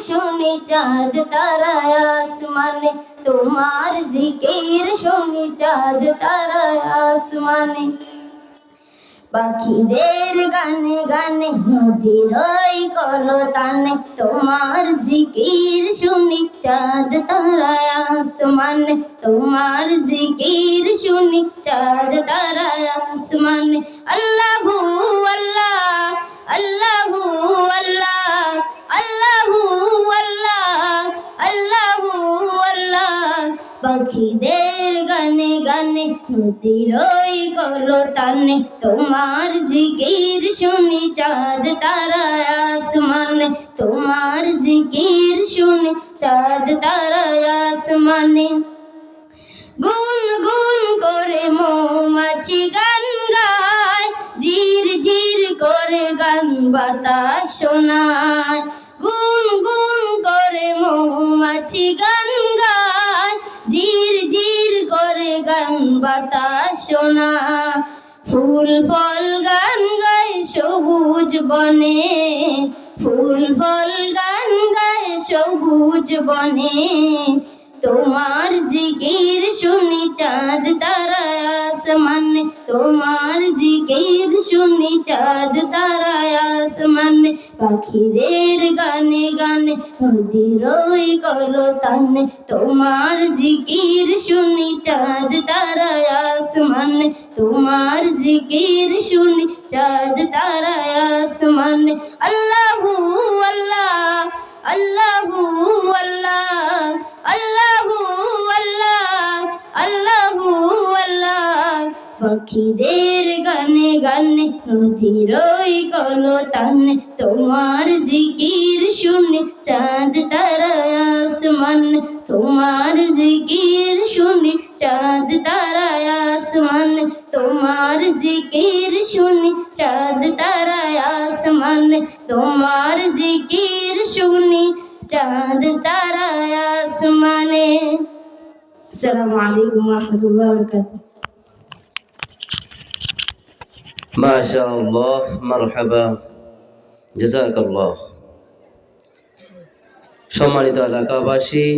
শুনি চাঁদ তারায় আসমানে, তোমার জিকির শুনি চাঁদ তারায় আসমানে। পাখিদের গানে গানে নদীর ওই কলতানে, তোমার জিকির শুনি চাঁদ তারায় আসমানে, তোমার জিকির শুনি চাঁদ তারায় আসমানে। আল্লাহু আল্লাহ আল্লাহু আল্লাহ আল্লাহু আল্লাহ আল্লাহু আল্লাহ। পাখিদের গানে গানে নদীর ওই কলতানে, তোমার জিকির শুনি চাঁদ তারায় আসমানে, তোমার জিকির শুনি চাঁদ তারায় আসমানে। গুন গুন করে মৌমাছি গান গায়, ঝির ঝির করে গান বাতাস শোনায়। গুন গুন করে মৌমাছি গান গায়, ঝির ঝির করে গান বাতাস শোনায়। ফুল ফল গান গায় সবুজ বনে, ফুল ফল গান গায় সবুজ বনে। তোমার জিকির শুনি চাঁদ তারায় আসমানে, তোমার জিকির শুনি চাঁদ তারায় আসমানে। পাখিদের গানে গানে নদীর ওই কলতানে, তোমার জিকির শুনি চাঁদ তারায় আসমানে, তোমার জিকির শুনি চাঁদ তারায় আসমানে। আল্লাহু আল্লাহ আল্লাহু আল্লাহ আল্লাহু আল্লাহ আল্লাহু আল্লাহ। পাখিদের গানে গানে নদীর ওই কলতানে, তোমার জিকির শুনি চাঁদ তারায় আসমানে, তোমার জিকির শুনি চাঁদ তারায় আসমানে, তোমার জিকির শুনি চাঁদ তারায় আসমানে, তোমার জিকির শুনি চাঁদ তারায় আসমানে। আসসালামু আলাইকুম ওয়া রাহমাতুল্লাহি ওয়া বারাকাতুহু। মাশাআল্লাহ, মারহাবা, জাযাকাল্লাহ। সম্মানিত এলাকাবাসী,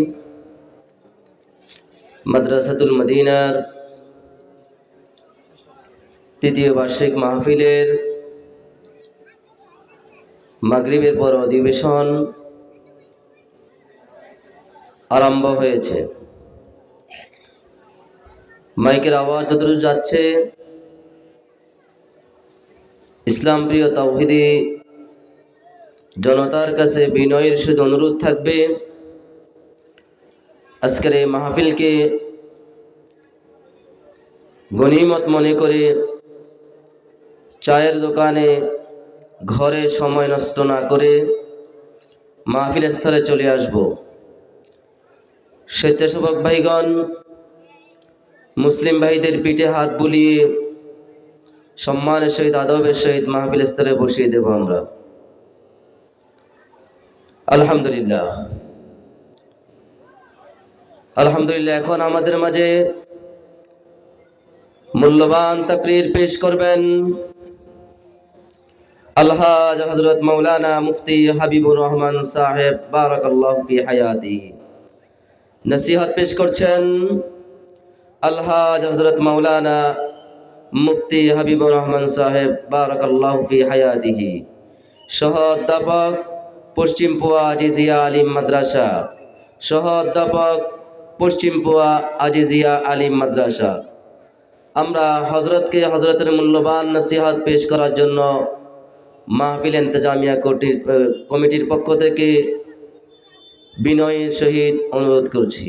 মাদ্রাসাতুল মদিনার তৃতীয় বার্ষিক মাহফিলের মাগরিবের পর অধিবেশন আরম্ভ হয়েছে। মাইকের আওয়াজ যতদূর যাচ্ছে, ইসলাম প্রিয় তাওহীদি জনতার কাছে বিনয়ের সাথে অনুরোধ থাকবে, আজকের এই মাহফিলকে গনিমত মনে করে চায়ের দোকানে ঘরে সময় নষ্ট না করে মাহফিল স্থলে চলে আসব। স্বেচ্ছাসেবক ভাইগণ মুসলিম ভাইদের পিঠে হাত বুলিয়ে সম্মানের সহিত আদবের সহিত মাহফিল স্থলে বসিয়ে দেব আমরা। আলহামদুলিল্লাহ আলহামদুলিল্লাহ। এখন আমাদের মাঝে মূল্যবান তাকরীর পেশ করবেন আলহাজ হযরত মাওলানা মুফতি হাবিবুর রহমান সাহেব, বারাকাল্লাহু ফি হায়াতিহি। নসিহত পেশ করছেন আলহাজ হযরত মাওলানা মুফতি হাবিবুর রহমান সাহেব, বারাকাল্লাহু ফি হায়াতিহি। সহ অধ্যাপক পশ্চিম পোয়া আজিজিয়া আলিম মাদ্রাসা, সহ অধ্যাপক পশ্চিম পোয়া আজিজিয়া আলিম মাদ্রাসা। আমরা হযরতকে হযরতের মূল্যবান নসিহত পেশ করার জন্য মাহফিল ইন্তেজামিয়া কমিটির পক্ষ থেকে বিনয়ের সহিত অনুরোধ করছি।